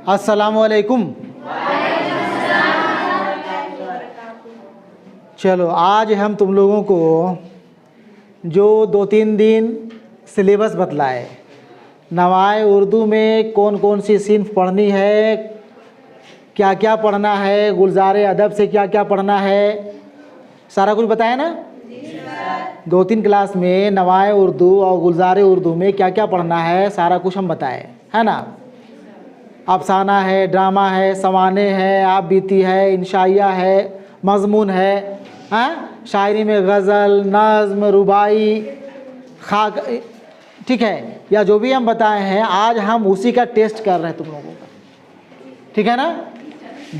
अस्सलामु अलैकुम। चलो आज हम तुम लोगों को जो 2-3 दिन सिलेबस बतलाए, नवाए उर्दू में कौन कौन सी सिन्फ पढ़नी है, क्या क्या पढ़ना है, गुलज़ारे अदब से क्या क्या पढ़ना है, सारा कुछ बताया ना। 2-3 क्लास में नवाए उर्दू और गुलज़ारे उर्दू में क्या क्या पढ़ना है सारा कुछ हम बताए, है ना। अफसाना है, ड्रामा है, सवाने है, आप बीती है, इंशाइया है, मज़मून है, हाँ, शायरी में गज़ल, नज़्म, रुबाई, खाक, ठीक है, या जो भी हम बताए हैं आज हम उसी का टेस्ट कर रहे हैं तुम लोगों का, ठीक है ना।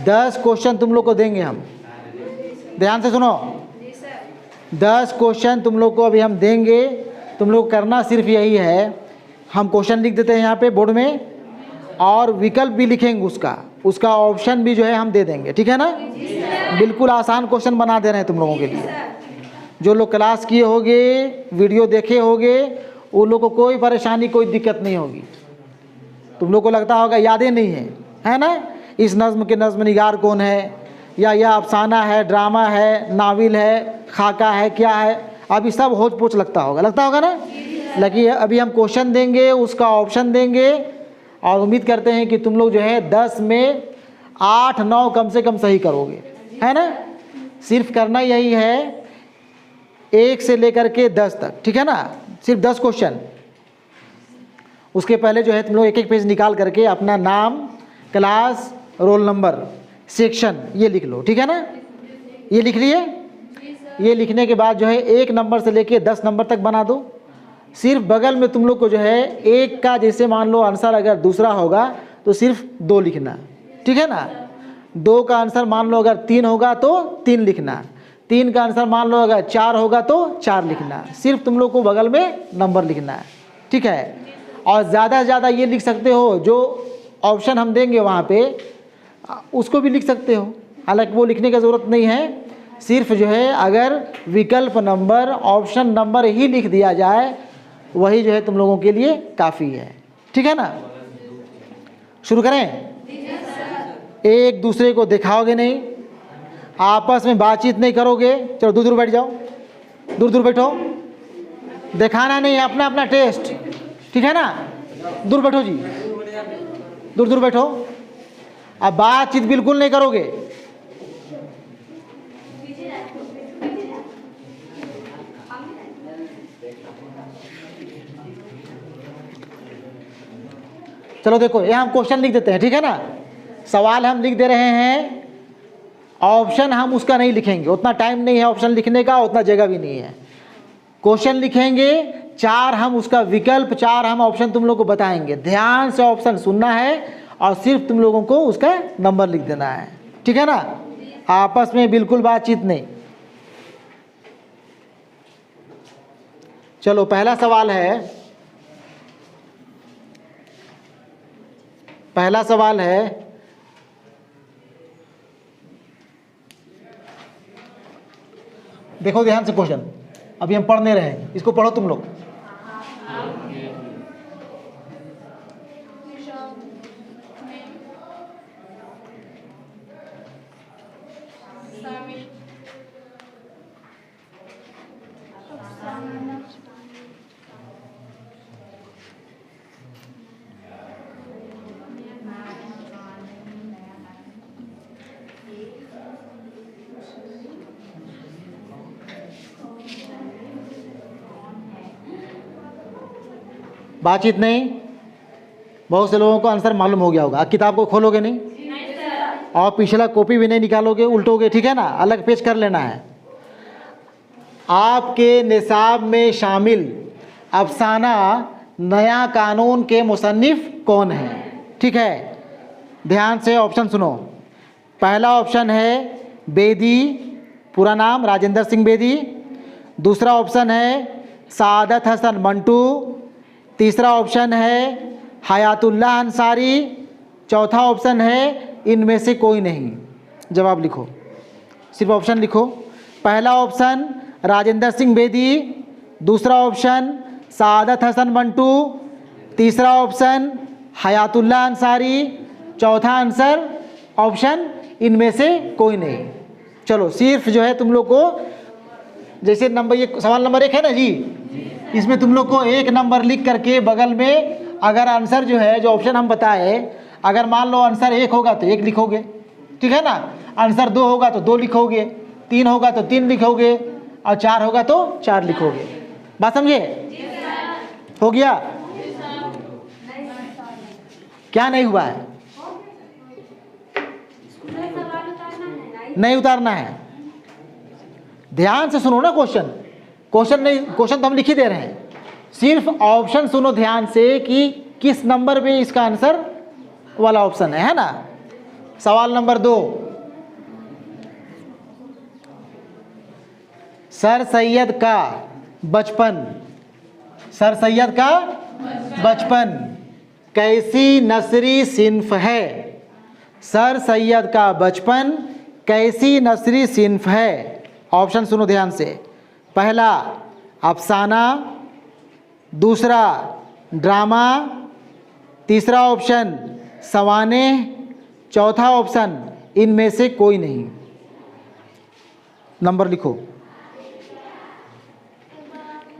10 क्वेश्चन तुम लोग को देंगे हम, ध्यान से सुनो। 10 क्वेश्चन तुम लोग को अभी हम देंगे। तुम लोग करना सिर्फ यही है, हम क्वेश्चन लिख देते हैं यहाँ पे बोर्ड में और विकल्प भी लिखेंगे, उसका ऑप्शन भी जो है हम दे देंगे, ठीक है ना। बिल्कुल आसान क्वेश्चन बना दे रहे हैं तुम लोगों के लिए। जो लोग क्लास किए होंगे, वीडियो देखे होंगे, उन लोगों को कोई परेशानी, कोई दिक्कत नहीं होगी। तुम लोग को लगता होगा यादें नहीं है ना, इस नज़्म के नज़्म निगार कौन है, या यह अफसाना है, ड्रामा है, नाविल है, खाका है, क्या है, अभी सब होच पोच लगता होगा ना। लेकिन अभी हम क्वेश्चन देंगे, उसका ऑप्शन देंगे और उम्मीद करते हैं कि तुम लोग जो है 10 में 8-9 कम से कम सही करोगे, है ना। सिर्फ करना यही है 1 से लेकर के 10 तक, ठीक है ना, सिर्फ 10 क्वेश्चन। उसके पहले जो है तुम लोग एक पेज निकाल करके अपना नाम, क्लास, रोल नंबर, सेक्शन ये लिख लो, ठीक है ना। ये लिख लिए। ये लिखने के बाद जो है 1 नंबर से लेके 10 नंबर तक बना दो। सिर्फ बगल में तुम लोग को जो है 1 का, जैसे मान लो आंसर अगर दूसरा होगा तो सिर्फ 2 लिखना, ठीक है ना। 2 का आंसर मान लो अगर 3 होगा तो 3 लिखना, 3 का आंसर मान लो अगर 4 होगा तो 4 लिखना। सिर्फ तुम लोग को बगल में नंबर लिखना है, ठीक है। और ज़्यादा से ज़्यादा ये लिख सकते हो, जो ऑप्शन हम देंगे वहाँ पे उसको भी लिख सकते हो, हालांकि वो लिखने की ज़रूरत नहीं है। सिर्फ जो है अगर विकल्प नंबर, ऑप्शन नंबर ही लिख दिया जाए वही जो है तुम लोगों के लिए काफ़ी है, ठीक है ना। शुरू करें। एक दूसरे को दिखाओगे नहीं, आपस में बातचीत नहीं करोगे, चलो दूर दूर बैठ जाओ, दूर दूर बैठो, दिखाना नहीं है, अपना अपना टेस्ट, ठीक है ना। दूर बैठो जी, दूर दूर बैठो। अब बातचीत बिल्कुल नहीं करोगे। चलो देखो, यहाँ हम क्वेश्चन लिख देते हैं, ठीक है ना। सवाल हम लिख दे रहे हैं, ऑप्शन हम उसका नहीं लिखेंगे, उतना टाइम नहीं है ऑप्शन लिखने का, उतना जगह भी नहीं है। क्वेश्चन लिखेंगे 4, हम उसका विकल्प, 4 हम ऑप्शन तुम लोग को बताएंगे। ध्यान से ऑप्शन सुनना है और सिर्फ तुम लोगों को उसका नंबर लिख देना है, ठीक है ना। आपस में बिल्कुल बातचीत नहीं। चलो पहला सवाल है, पहला सवाल है, देखो ध्यान से क्वेश्चन, अभी हम पढ़ने रहे हैं, इसको पढ़ो तुम लोग। बातचीत नहीं। बहुत से लोगों को आंसर मालूम हो गया होगा। किताब को खोलोगे नहीं और पिछला कॉपी भी नहीं निकालोगे, उल्टोगे, ठीक है ना, अलग पेज कर लेना है। आपके निसाब में शामिल अफसाना नया कानून के मुसन्निफ कौन है, ठीक है। ध्यान से ऑप्शन सुनो। पहला ऑप्शन है बेदी, पूरा नाम राजेंद्र सिंह बेदी। दूसरा ऑप्शन है सादत हसन मंटू। तीसरा ऑप्शन है हयातुल्लाह अंसारी। चौथा ऑप्शन है इनमें से कोई नहीं। जवाब लिखो, सिर्फ ऑप्शन लिखो। पहला ऑप्शन राजेंद्र सिंह बेदी, दूसरा ऑप्शन सादत हसन मंटू, तीसरा ऑप्शन हयातुल्लाह अंसारी, चौथा आंसर ऑप्शन इनमें से कोई नहीं। चलो सिर्फ जो है तुम लोग को जैसे नंबर ये सवाल नंबर 1 है ना जी, इसमें तुम लोग को 1 नंबर लिख करके बगल में अगर आंसर जो है जो ऑप्शन हम बताए, अगर मान लो आंसर 1 होगा तो 1 लिखोगे, ठीक है ना, आंसर 2 होगा तो 2 लिखोगे, 3 होगा तो 3 लिखोगे और 4 होगा तो 4 लिखोगे। बात समझे? हो गया? क्या नहीं हुआ है? नहीं उतारना है। ध्यान से सुनो ना क्वेश्चन नहीं, क्वेश्चन तो हम लिख ही दे रहे हैं, सिर्फ ऑप्शन सुनो ध्यान से कि किस नंबर पे इसका आंसर वाला ऑप्शन है ना। सवाल नंबर 2, सर सैयद का बचपन कैसी नस्री सिन्फ है? सर सैयद का बचपन कैसी नस्री सिन्फ है? ऑप्शन सुनो ध्यान से। पहला अफसाना, दूसरा ड्रामा, तीसरा ऑप्शन सवाने, चौथा ऑप्शन इनमें से कोई नहीं। नंबर लिखो।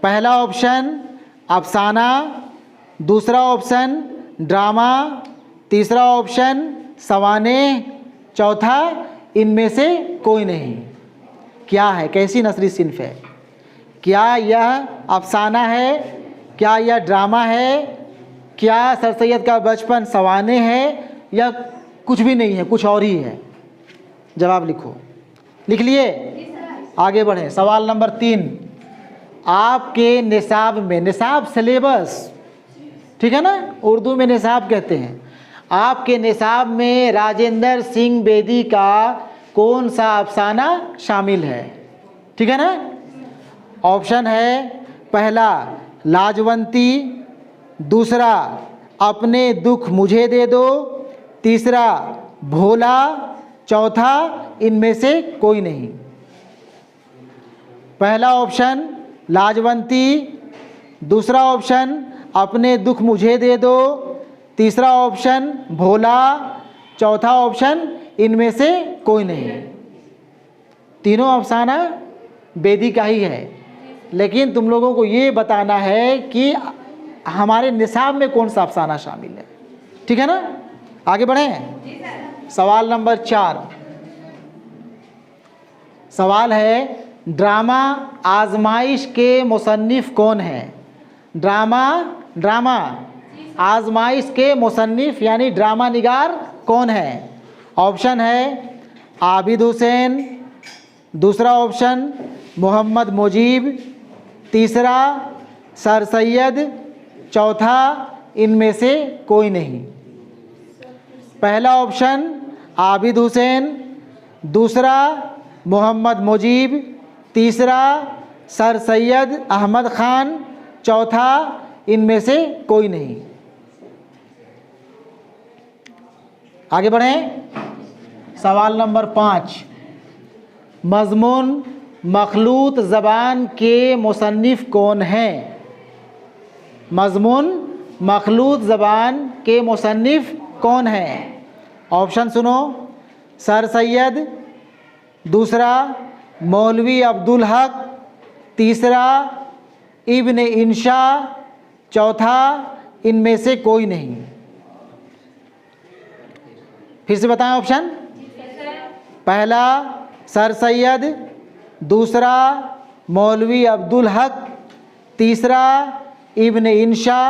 पहला ऑप्शन अफसाना, दूसरा ऑप्शन ड्रामा, तीसरा ऑप्शन सवाने, चौथा इनमें से कोई नहीं। क्या है? कैसी नस्री सिन्फ है? क्या यह अफसाना है? क्या यह ड्रामा है? क्या सर सैयद का बचपन सवाने है? या कुछ भी नहीं है, कुछ और ही है? जवाब लिखो। लिख लिए? आगे बढ़ें। सवाल नंबर 3, आपके निसाब में, निसाब सिलेबस, ठीक है ना, उर्दू में निसाब कहते हैं, आपके निसाब में राजेंद्र सिंह बेदी का कौन सा अफसाना शामिल है? ठीक है ना। ऑप्शन है पहला लाजवंती, दूसरा अपने दुख मुझे दे दो, तीसरा भोला, चौथा इनमें से कोई नहीं। पहला ऑप्शन लाजवंती, दूसरा ऑप्शन अपने दुख मुझे दे दो, तीसरा ऑप्शन भोला, चौथा ऑप्शन इनमें से कोई नहीं। तीनों अफसाना बेदी का ही है, लेकिन तुम लोगों को ये बताना है कि हमारे निसाब में कौन सा अफसाना शामिल है। ठीक है ना। आगे बढ़ें। सवाल नंबर 4 सवाल है ड्रामा आजमाइश के मुसन्निफ कौन है? ड्रामा आजमाइश के मुसन्निफ यानी ड्रामा निगार कौन है? ऑप्शन है आबिद हुसैन, दूसरा ऑप्शन मोहम्मद मुजीब, तीसरा सर सैयद, चौथा इनमें से कोई नहीं। पहला ऑप्शन आबिद हुसैन, दूसरा मोहम्मद मुजीब, तीसरा सर सैयद अहमद ख़ान, चौथा इनमें से कोई नहीं। आगे बढ़ें। सवाल नंबर 5 मज़मून मखलूत ज़बान के मुसन्निफ कौन हैं? मज़मून मखलूत ज़बान के मुसन्निफ कौन हैं? ऑप्शन सुनो। सर सैयद, दूसरा मौलवी अब्दुल हक, तीसरा इब्न इंशा, चौथा इनमें से कोई नहीं। फिर से बताएं ऑप्शन। पहला सर सैयद, दूसरा मौलवी अब्दुल हक, तीसरा इब्न इंशा,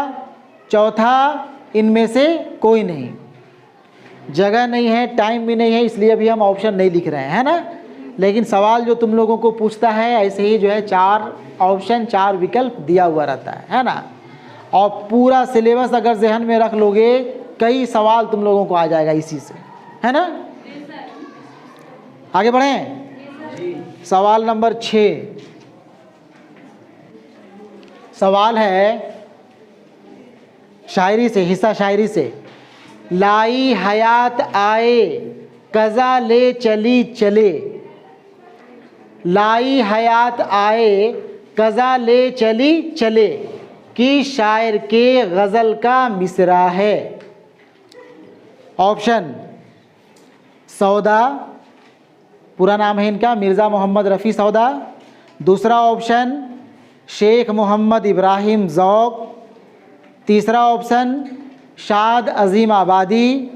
चौथा इनमें से कोई नहीं। जगह नहीं है, टाइम भी नहीं है, इसलिए अभी हम ऑप्शन नहीं लिख रहे हैं, है ना। लेकिन सवाल जो तुम लोगों को पूछता है ऐसे ही जो है 4 ऑप्शन 4 विकल्प दिया हुआ रहता है ना। और पूरा सिलेबस अगर जहन में रख लोगे कई सवाल तुम लोगों को आ जाएगा इसी से, है ना। आगे बढ़ें। सवाल नंबर 6 सवाल है शायरी से, हिस्सा शायरी से। लाई हयात आए कज़ा ले चली चले, लाई हयात आए कज़ा ले चली चले कि शायर के गज़ल का मिसरा है। ऑप्शन सौदा, पूरा नाम है इनका मिर्ज़ा मोहम्मद रफ़ी सौदा। दूसरा ऑप्शन शेख मोहम्मद इब्राहिम ज़ौक़। तीसरा ऑप्शन शाद अज़ीम आबादी।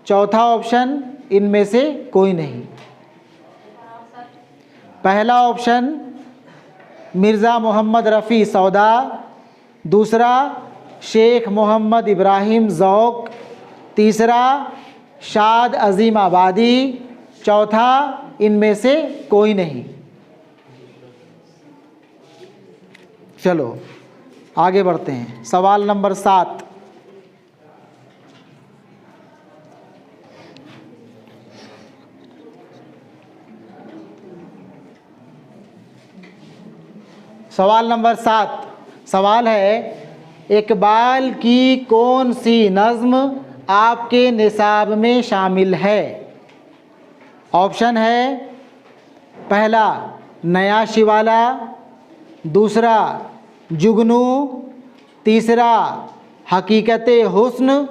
चौथा ऑप्शन इनमें से कोई नहीं। पहला ऑप्शन मिर्ज़ा मोहम्मद रफ़ी सौदा, दूसरा शेख मोहम्मद इब्राहिम ज़ौक़, तीसरा शाद अज़ीम आबादी, चौथा इनमें से कोई नहीं। चलो आगे बढ़ते हैं। सवाल नंबर 7। सवाल नंबर 7 सवाल है, इकबाल की कौन सी नज़्म आपके निसाब में शामिल है? ऑप्शन है पहला नया शिवाला, दूसरा जुगनू, तीसरा हकीकत हुस्न,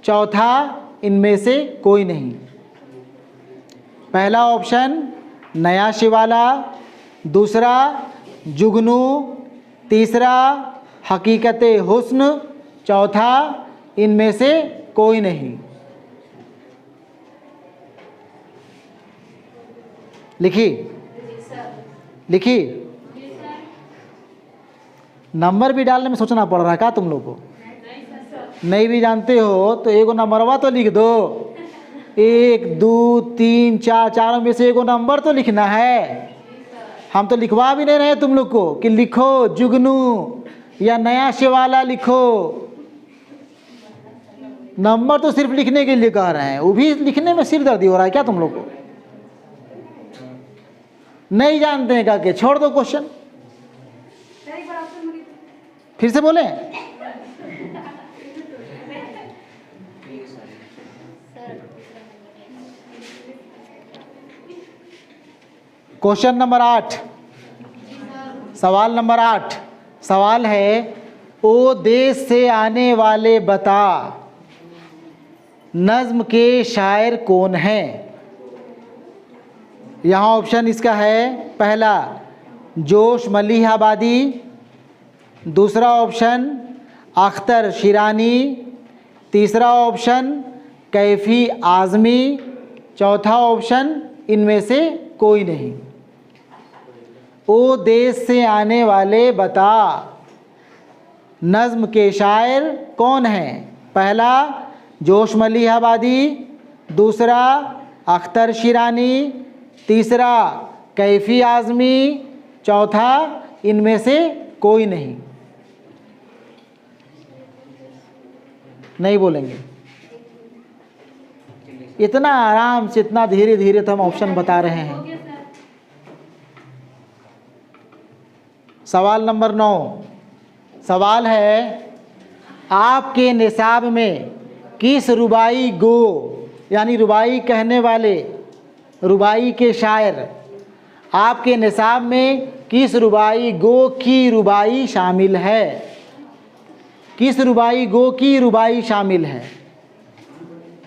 चौथा इनमें से कोई नहीं। पहला ऑप्शन नया शिवाला, दूसरा जुगनू, तीसरा हकीकत हुस्न, चौथा इनमें से कोई नहीं। लिखी लिखी नंबर भी डालने में सोचना पड़ रहा है क्या तुम लोग को? नहीं भी जानते हो तो एगो नंबरवा तो लिख दो। 1 2 3 4 चारों में से एगो नंबर तो लिखना है। हम तो लिखवा भी नहीं रहे तुम लोग को कि लिखो जुगनू या नया शिवाला लिखो। नंबर तो सिर्फ लिखने के लिए कह रहे हैं, वो भी लिखने में सिर दर्दी हो रहा है क्या तुम लोग को? नहीं जानते हैं क्या कि छोड़ दो क्वेश्चन। फिर से बोले क्वेश्चन नंबर 8। सवाल नंबर 8 सवाल है, ओ देश से आने वाले बता नज़्म के शायर कौन हैं? यहाँ ऑप्शन इसका है पहला जोश मलिह आबादी, दूसरा ऑप्शन अख्तर शिरानी, तीसरा ऑप्शन कैफ़ी आज़मी, चौथा ऑप्शन इनमें से कोई नहीं। ओ देश से आने वाले बता नज़्म के शायर कौन हैं? पहला जोश मलिह आबादी, दूसरा अख्तर शिरानी, तीसरा कैफ़ी आज़मी, चौथा इनमें से कोई नहीं। नहीं बोलेंगे? इतना आराम से इतना धीरे धीरे तो हम ऑप्शन बता रहे हैं। सवाल नंबर 9 सवाल है, आपके निसाब में किस रुबाई गो यानी रुबाई कहने वाले रुबाई के शायर, आपके निसाब में किस रुबाई गो की रुबाई शामिल है? किस रुबाई गो की रुबाई शामिल है?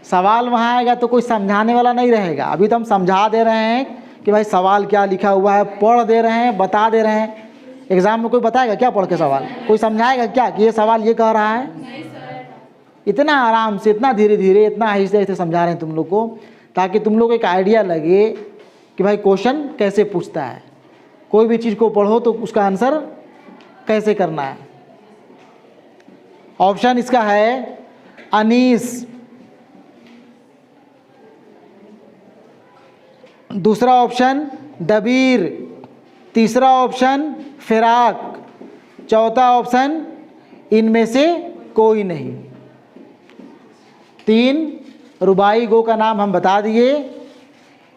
सवाल वहाँ आएगा तो कोई समझाने वाला नहीं रहेगा। अभी तो हम समझा दे रहे हैं कि भाई सवाल क्या लिखा हुआ है, पढ़ दे रहे हैं, बता दे रहे हैं। एग्ज़ाम में कोई बताएगा क्या पढ़ के सवाल? कोई समझाएगा क्या कि ये सवाल ये कह रहा है? नहीं सर। इतना आराम से इतना धीरे धीरे इतना आहिस्ते आहिस्ते समझा रहे हैं तुम लोग को, ताकि तुम लोग को एक आइडिया लगे कि भाई क्वेश्चन कैसे पूछता है। कोई भी चीज़ को पढ़ो तो उसका आंसर कैसे करना है। ऑप्शन इसका है अनीस, दूसरा ऑप्शन दबीर, तीसरा ऑप्शन फिराक, चौथा ऑप्शन इनमें से कोई नहीं। 3 रुबाई गो का नाम हम बता दिए।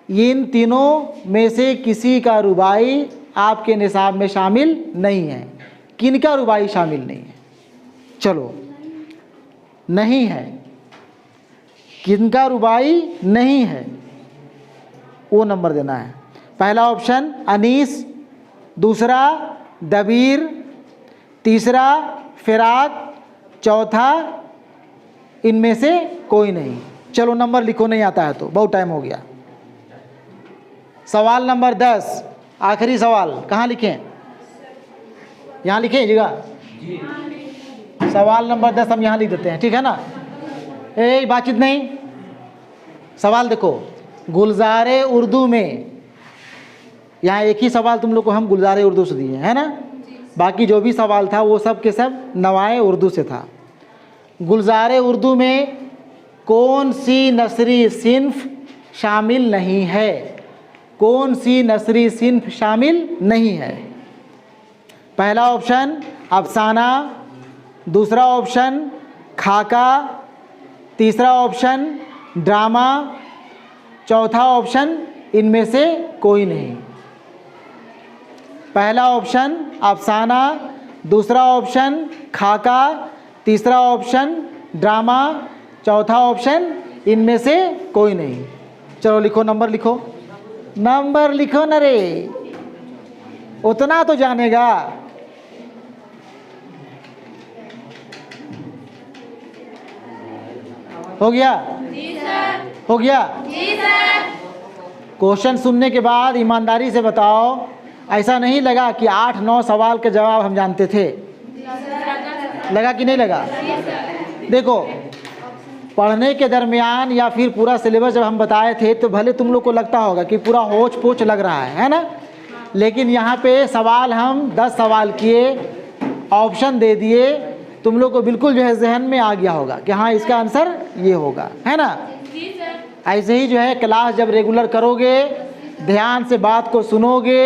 इन तीनों में से किसी का रुबाई आपके निसाब में शामिल नहीं है। किनका रुबाई शामिल नहीं है? चलो, नहीं है, किनका रुबाई नहीं है वो नंबर देना है। पहला ऑप्शन अनीस, दूसरा दबीर, तीसरा फिराक, चौथा इनमें से कोई नहीं। चलो नंबर लिखो, नहीं आता है तो, बहुत टाइम हो गया। सवाल नंबर 10, आखिरी सवाल, कहाँ लिखें? यहाँ लिखें जगह। सवाल नंबर 10 हम यहाँ लिख देते हैं, ठीक है ना? बातचीत नहीं। सवाल देखो, गुलज़ारे उर्दू में, यहाँ एक ही सवाल तुम लोग को हम गुलज़ारे उर्दू से दिए है ना, बाकी जो भी सवाल था वो सब के सब नवाए उर्दू से था। गुलज़ारे उर्दू में कौन सी नसरी सिन्फ शामिल नहीं है? कौन सी नसरी सिन्फ शामिल नहीं है? पहला ऑप्शन अफसाना, दूसरा ऑप्शन खाका, तीसरा ऑप्शन ड्रामा, चौथा ऑप्शन इनमें से कोई नहीं। पहला ऑप्शन अफसाना, दूसरा ऑप्शन खाका, तीसरा ऑप्शन ड्रामा, चौथा ऑप्शन इनमें से कोई नहीं। चलो लिखो, नंबर लिखो, नंबर लिखो न रे, उतना तो जानेगा। हो गया? हो गया? क्वेश्चन सुनने के बाद ईमानदारी से बताओ, ऐसा नहीं लगा कि 8-9 सवाल के जवाब हम जानते थे? लगा कि नहीं लगा? देखो, पढ़ने के दरमियान या फिर पूरा सिलेबस जब हम बताए थे तो भले तुम लोग को लगता होगा कि पूरा होच पोच लग रहा है ना, लेकिन यहाँ पे सवाल हम 10 सवाल किए, ऑप्शन दे दिए, तुम लोग को बिल्कुल जो है जहन में आ गया होगा कि हाँ इसका आंसर ये होगा, है ना? ऐसे ही जो है क्लास जब रेगुलर करोगे, ध्यान से बात को सुनोगे,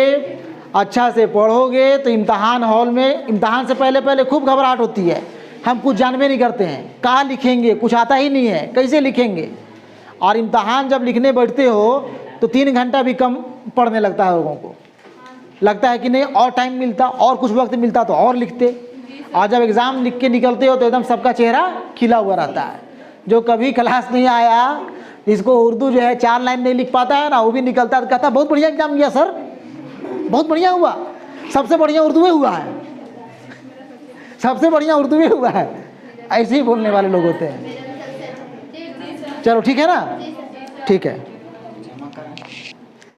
अच्छा से पढ़ोगे, तो इम्तहान हॉल में, इम्तहान से पहले खूब घबराहट होती है, हम कुछ जानबे नहीं करते हैं, कहाँ लिखेंगे, कुछ आता ही नहीं है, कैसे लिखेंगे। और इम्तहान जब लिखने बैठते हो तो 3 घंटा भी कम पढ़ने लगता है, लोगों को लगता है कि नहीं और टाइम मिलता, और कुछ वक्त मिलता तो और लिखते। और जब एग्ज़ाम लिख के निकलते हो तो एकदम सबका चेहरा खिला हुआ रहता है। जो कभी क्लास नहीं आया, जिसको उर्दू जो है 4 लाइन नहीं लिख पाता है ना, वो भी निकलता है तो कहता है बहुत बढ़िया एग्जाम किया सर, बहुत बढ़िया हुआ, सबसे बढ़िया उर्दू में हुआ है, सबसे बढ़िया उर्दू में हुआ है। ऐसे ही बोलने वाले लोग होते हैं। चलो ठीक है ना, ठीक है।